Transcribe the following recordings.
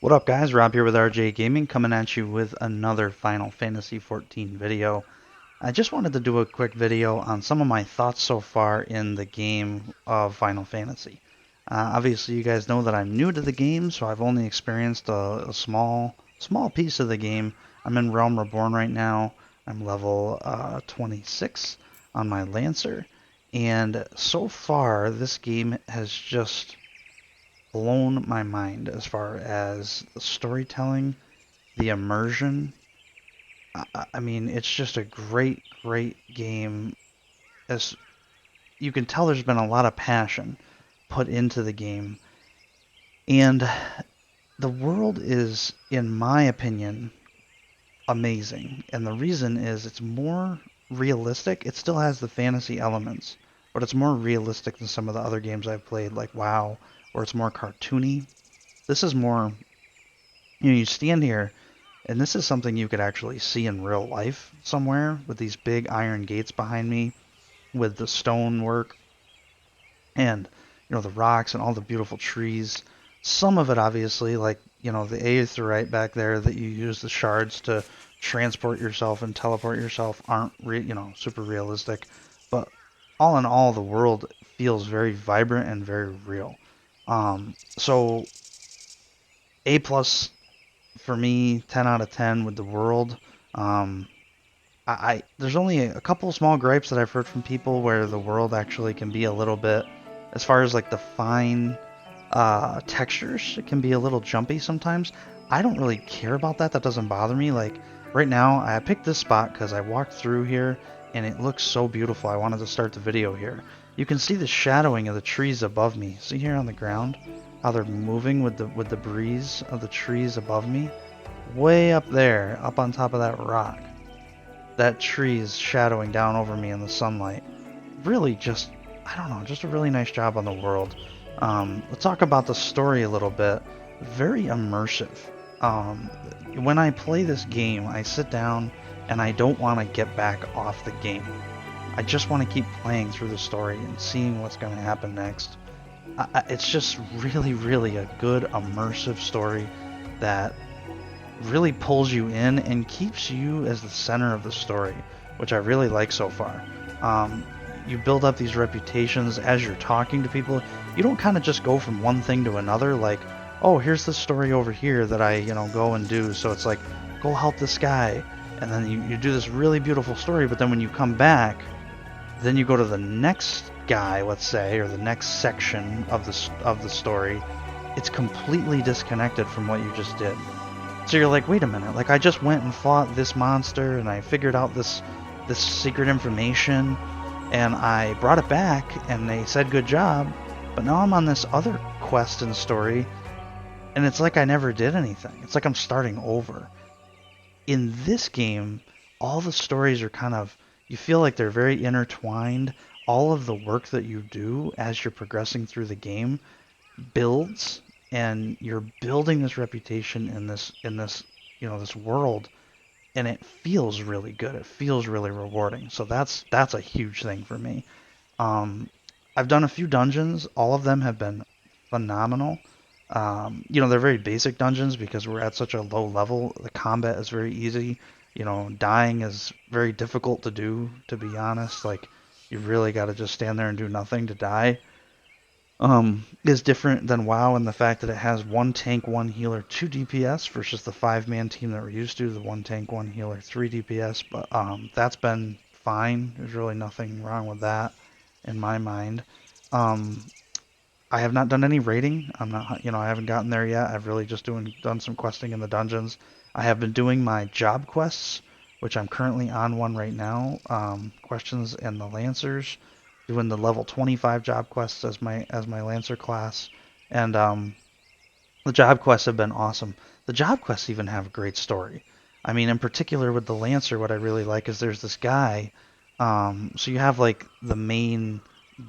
What up guys, Rob here with RJ Gaming coming at you with another Final Fantasy XIV video. I just wanted to do a quick video on some of my thoughts so far in the game of Final Fantasy. Obviously you guys know that I'm new to the game, so I've only experienced a small piece of the game. I'm in Realm Reborn right now. I'm level 26 on my Lancer, and so far this game has just blown my mind as far as the storytelling, the immersion. I mean, it's just a great game. As you can tell, there's been a lot of passion put into the game, and the world is, in my opinion, amazing. And the reason is it's more realistic. It still has the fantasy elements, but it's more realistic than some of the other games I've played, like WoW, where it's more cartoony. This is more, you stand here, and this is something you could actually see in real life somewhere with these big iron gates behind me with the stonework and the rocks and all the beautiful trees. Some of it obviously, like the aetheryte back there that you use the shards to transport yourself and teleport yourself, aren't super realistic. But all in all, the world feels very vibrant and very real. So A plus for me, 10 out of 10 with the world. Um, there's only a couple small gripes that I've heard from people where the world actually can be a little bit, as far as like the fine textures, it can be a little jumpy sometimes. I don't really care about that. That doesn't bother me. Like right now, I picked this spot because I walked through here and it looks so beautiful. I wanted to start the video here. You can see the shadowing of the trees above me. See here on the ground how they're moving with the breeze of the trees above me. Way up there, up on top of that rock, that tree is shadowing down over me in the sunlight. Really just, I don't know, just a really nice job on the world. Let's talk about the story a little bit. Very immersive. Um, when I play this game, I sit down and I don't want to get back off the game. I just want to keep playing through the story and seeing what's going to happen next. It's just really a good immersive story that really pulls you in and keeps you as the center of the story, which I really like so far. Um, you build up these reputations as you're talking to people. You don't kind of just go from one thing to another, like, oh, here's the story over here that I, go and do. So it's like, go help this guy. And then you do this really beautiful story, but then when you come back, then you go to the next guy, let's say, or the next section of the story. It's completely disconnected from what you just did. So you're like, wait a minute, like I just went and fought this monster and I figured out this secret information and I brought it back and they said good job, but now I'm on this other quest and story and it's like I never did anything. It's like I'm starting over. In this game, all the stories are kind of, you feel like they're very intertwined. All of the work that you do as you're progressing through the game builds, and you're building this reputation in this this world, and it feels really good. It feels really rewarding. So that's a huge thing for me. um I've done a few dungeons. All of them have been phenomenal. They're very basic dungeons because we're at such a low level. The combat is very easy. Dying is very difficult to do, to be honest. Like, you really got to just stand there and do nothing to die. Is different than WoW in the fact that it has one tank, one healer, two DPS versus the five-man team that we're used to, the one tank, one healer, three DPS. But that's been fine. There's really nothing wrong with that in my mind. Um, I have not done any raiding. I'm not, I haven't gotten there yet. I've really just done some questing in the dungeons. I have been doing my job quests, which I'm currently on one right now. Questions and the Lancers, doing the level 25 job quests as my Lancer class, and the job quests have been awesome. The job quests even have a great story. I mean, in particular with the Lancer, what I really like is there's this guy. So you have like the main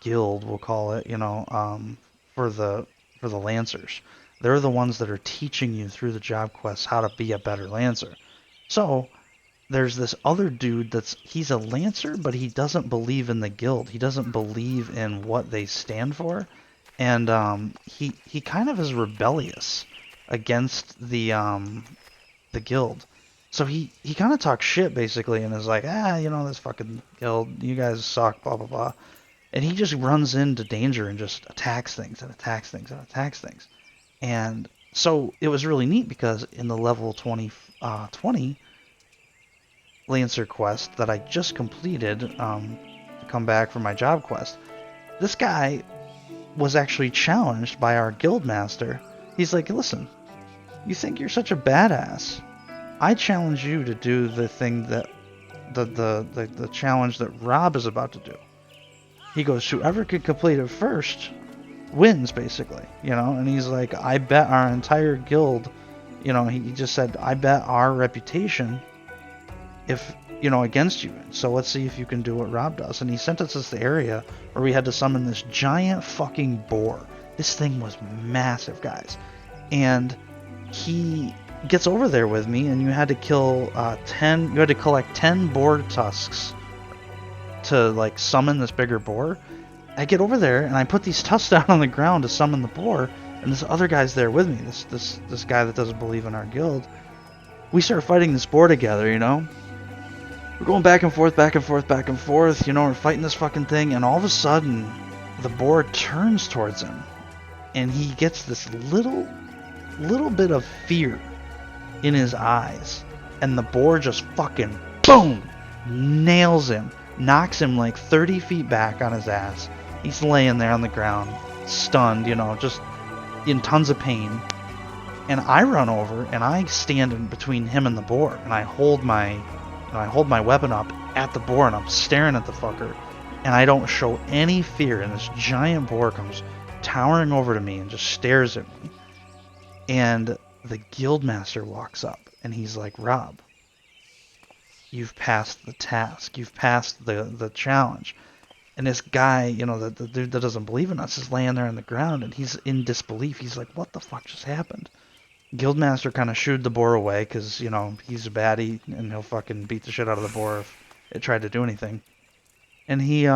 guild, we'll call it, for the for the Lancers. They're the ones that are teaching you through the job quests how to be a better Lancer. So there's this other dude he's a Lancer, but he doesn't believe in the guild. He doesn't believe in what they stand for, and he kind of is rebellious. against the guild. So he kind of talks shit basically and is like, you know, this fucking guild, you guys suck, blah blah blah. And he just runs into danger and just attacks things and attacks things and attacks things. And so it was really neat because in the level 20 Lancer quest that I just completed to come back from my job quest, this guy was actually challenged by our guild master. He's like, listen, you think you're such a badass. I challenge you to do the thing that the challenge that Rob is about to do. He goes, whoever can complete it first wins, basically, you know. And he's like, I bet our entire guild, you know, he just said, I bet our reputation, if you know, against you. So let's see if you can do what Rob does. And he sent us to this area where we had to summon this giant fucking boar. This thing was massive, guys. And he gets over there with me, and you had to kill 10. You had to collect 10 boar tusks to like summon this bigger boar. I get over there and I put these tusks down on the ground to summon the boar, and this other guy's there with me. This guy that doesn't believe in our guild. We start fighting this boar together, you know. We're going back and forth, back and forth, back and forth. You know, we're fighting this fucking thing, and all of a sudden, the boar turns towards him, and he gets this little bit of fear in his eyes, and the boar just fucking boom nails him, knocks him like 30 feet back on his ass. He's laying there on the ground, stunned, you know, just in tons of pain. And I run over and I stand in between him and the boar, and I hold my weapon up at the boar, and I'm staring at the fucker, and I don't show any fear. And this giant boar comes towering over to me and just stares at me. And the guildmaster walks up and he's like, Rob, you've passed the task. You've passed the challenge. And this guy, you know, the dude that doesn't believe in us is laying there on the ground, and he's in disbelief. He's like, what the fuck just happened? Guildmaster kind of shooed the boar away because, you know, he's a baddie and he'll fucking beat the shit out of the boar if it tried to do anything. And he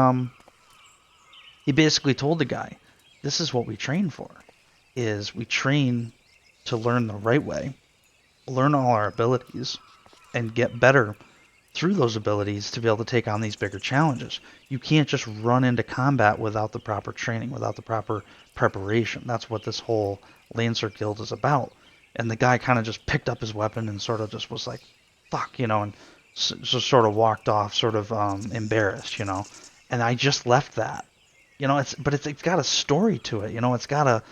basically told the guy, this is what we train for, is we train to learn the right way, learn all our abilities, and get better through those abilities to be able to take on these bigger challenges. You can't just run into combat without the proper training, without the proper preparation. That's what this whole Lancer Guild is about. And the guy kind of just picked up his weapon and sort of just was like, fuck, you know, and just sort of walked off, sort of embarrassed, you know. And I just left that. You know, it's got a story to it, you know. It's got a,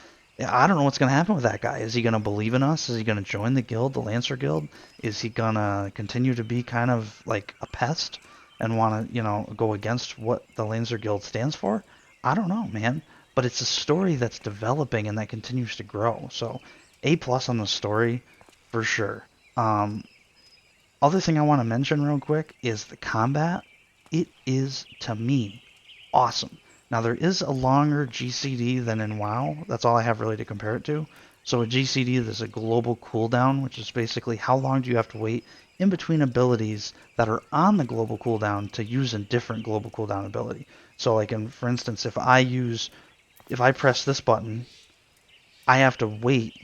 I don't know what's going to happen with that guy. Is he going to believe in us? Is he going to join the guild, the Lancer Guild? Is he going to continue to be kind of like a pest and want to, you know, go against what the Lancer Guild stands for? I don't know, man. But it's a story that's developing and that continues to grow. So A+ on the story for sure. Other thing I want to mention real quick is the combat. It is, to me, awesome. Now, there is a longer GCD than in WoW. That's all I have really to compare it to. So a GCD, there's a global cooldown, which is basically how long do you have to wait in between abilities that are on the global cooldown to use a different global cooldown ability. So like, for instance, if I press this button, I have to wait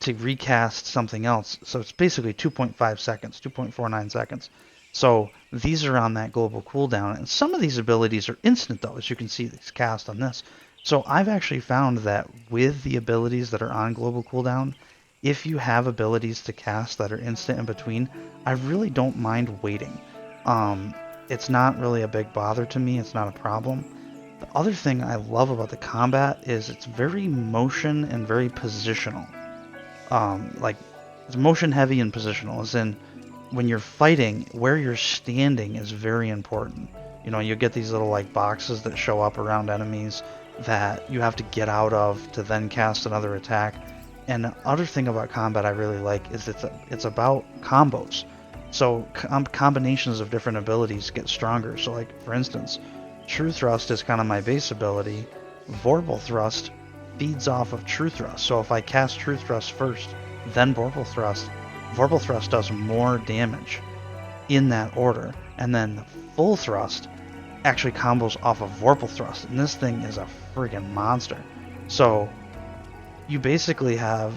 to recast something else. So it's basically 2.5 seconds, 2.49 seconds. So these are on that global cooldown, and some of these abilities are instant though, as you can see these cast on this. So I've actually found that with the abilities that are on global cooldown, if you have abilities to cast that are instant in between, I really don't mind waiting. It's not really a big bother to me, it's not a problem. The other thing I love about the combat is it's very motion and very positional. Like, it's motion heavy and positional, as in when you're fighting, where you're standing is very important. You know, you get these little like boxes that show up around enemies that you have to get out of to then cast another attack. And the other thing about combat I really like is it's about combos. So combinations of different abilities get stronger. So like, for instance, True Thrust is kind of my base ability. Vorpal Thrust feeds off of True Thrust. So if I cast True Thrust first, then Vorpal Thrust does more damage in that order. And then Full Thrust actually combos off of Vorpal Thrust. And this thing is a friggin' monster. So you basically have,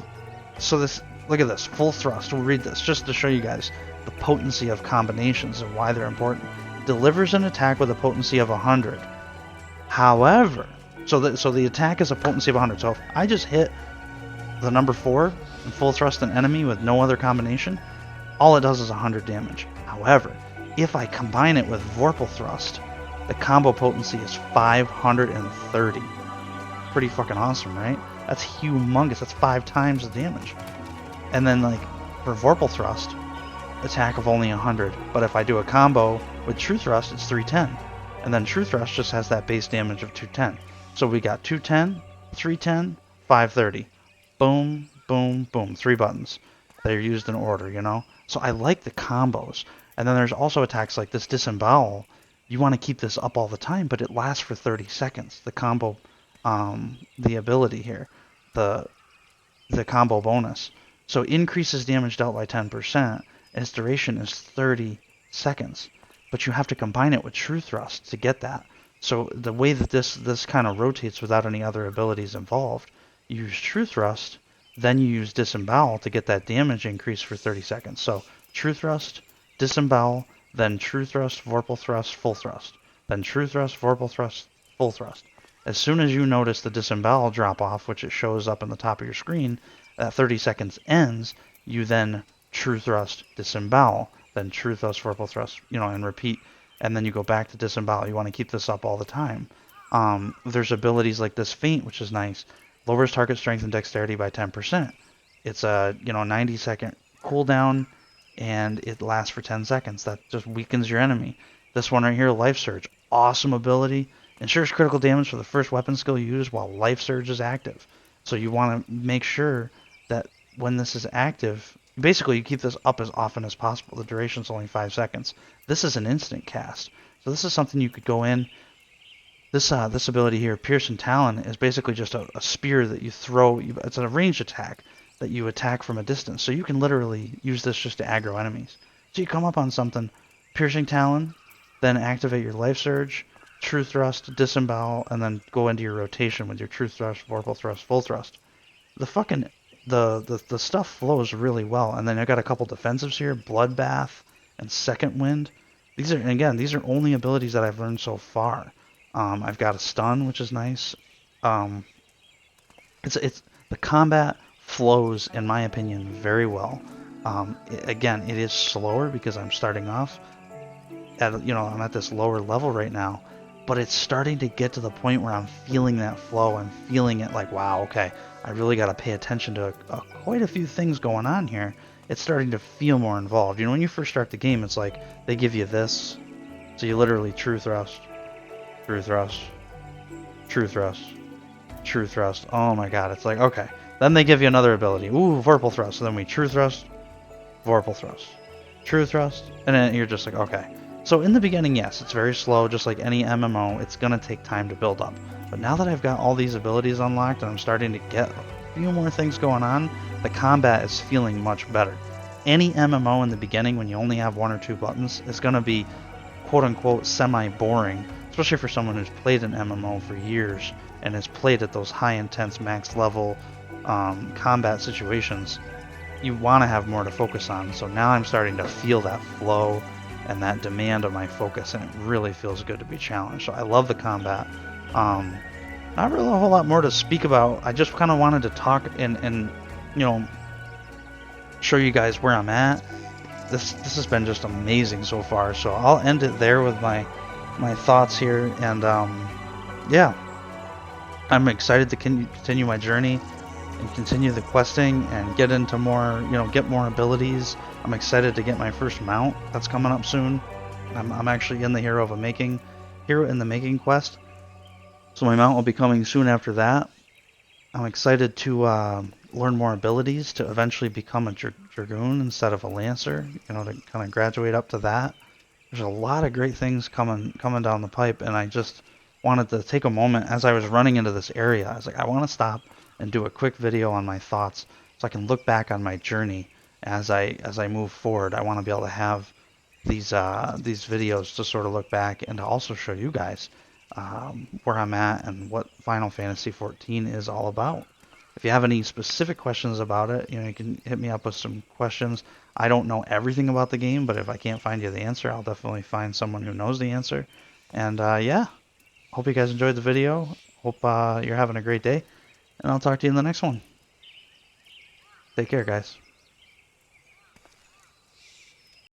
so this, look at this, full thrust. We'll read this just to show you guys the potency of combinations and why they're important. Delivers an attack with a potency of 100. However, so the attack is a potency of 100. So if I just hit the number 4 and full thrust an enemy with no other combination, all it does is 100 damage. However, if I combine it with Vorpal Thrust, the combo potency is 530. Pretty fucking awesome, right? That's humongous. That's 5 times the damage. And then, like, for Vorpal Thrust, attack of only 100. But if I do a combo with True Thrust, it's 310. And then True Thrust just has that base damage of 210. So we got 210, 310, 530. Boom, boom, boom. 3 buttons. They're used in order, you know? So I like the combos. And then there's also attacks like this Disembowel. You want to keep this up all the time, but it lasts for 30 seconds. The combo, the ability here, the combo bonus. So increases damage dealt by 10%. Its duration is 30 seconds. But you have to combine it with True Thrust to get that. So the way that this kind of rotates without any other abilities involved, you use True Thrust, then you use Disembowel to get that damage increase for 30 seconds. So True Thrust, Disembowel, then True Thrust, Vorpal Thrust, Full Thrust. Then True Thrust, Vorpal Thrust, Full Thrust. As soon as you notice the Disembowel drop off, which it shows up in the top of your screen, that 30 seconds ends, you then True Thrust, Disembowel, then True Thrust, Vorpal Thrust, you know, and repeat. And then you go back to Disembowel. You want to keep this up all the time. There's abilities like this Feint, which is nice. Lowers target strength and dexterity by 10%. It's a 90-second cooldown, and it lasts for 10 seconds. That just weakens your enemy. This one right here, Life Surge, awesome ability. Ensures critical damage for the first weapon skill you use while Life Surge is active. So you want to make sure that when this is active, basically you keep this up as often as possible. The duration is only 5 seconds. This is an instant cast. So this is something you could go in. This ability here, Piercing Talon, is basically just a spear that you throw. It's a ranged attack that you attack from a distance. So you can literally use this just to aggro enemies. So you come up on something, Piercing Talon, then activate your Life Surge, True Thrust, Disembowel, and then go into your rotation with your True Thrust, Vorpal Thrust, Full Thrust. The fucking the stuff flows really well. And then I got a couple defensives here, Bloodbath and Second Wind. These are only abilities that I've learned so far. I've got a stun, which is nice. It's the combat flows, in my opinion, very well. Again, it is slower because I'm starting off at I'm at this lower level right now, but it's starting to get to the point where I'm feeling that flow. I'm feeling it like, wow, okay, I really got to pay attention to quite a few things going on here. It's starting to feel more involved. You know, when you first start the game, it's like they give you this, so you literally True Thrust. True Thrust, True Thrust, True Thrust. Oh my god, it's like, okay. Then they give you another ability. Ooh, Vorpal Thrust. So then we True Thrust, Vorpal Thrust, True Thrust, and then you're just like, okay. So in the beginning, yes, it's very slow, just like any MMO. It's going to take time to build up. But now that I've got all these abilities unlocked and I'm starting to get a few more things going on, the combat is feeling much better. Any MMO in the beginning, when you only have 1 or 2 buttons, is going to be quote-unquote semi-boring, especially for someone who's played an MMO for years and has played at those high-intense, max-level combat situations. You want to have more to focus on. So now I'm starting to feel that flow and that demand of my focus, and it really feels good to be challenged. So I love the combat. Not really a whole lot more to speak about. I just kind of wanted to talk and show you guys where I'm at. This has been just amazing so far. So I'll end it there with my thoughts here, and yeah, I'm excited to continue my journey and continue the questing and get into more, get more abilities. I'm excited to get my first mount that's coming up soon. I'm actually in the Hero in the Making quest, so my mount will be coming soon after that. I'm excited to learn more abilities to eventually become a Dragoon instead of a Lancer, to kind of graduate up to that. There's a lot of great things coming down the pipe, and I just wanted to take a moment as I was running into this area. I was like, I want to stop and do a quick video on my thoughts so I can look back on my journey as I move forward. I want to be able to have these videos to sort of look back and to also show you guys where I'm at and what Final Fantasy XIV is all about. If you have any specific questions about it, you can hit me up with some questions. I don't know everything about the game, but if I can't find you the answer, I'll definitely find someone who knows the answer. And yeah, hope you guys enjoyed the video. Hope you're having a great day, and I'll talk to you in the next one. Take care, guys.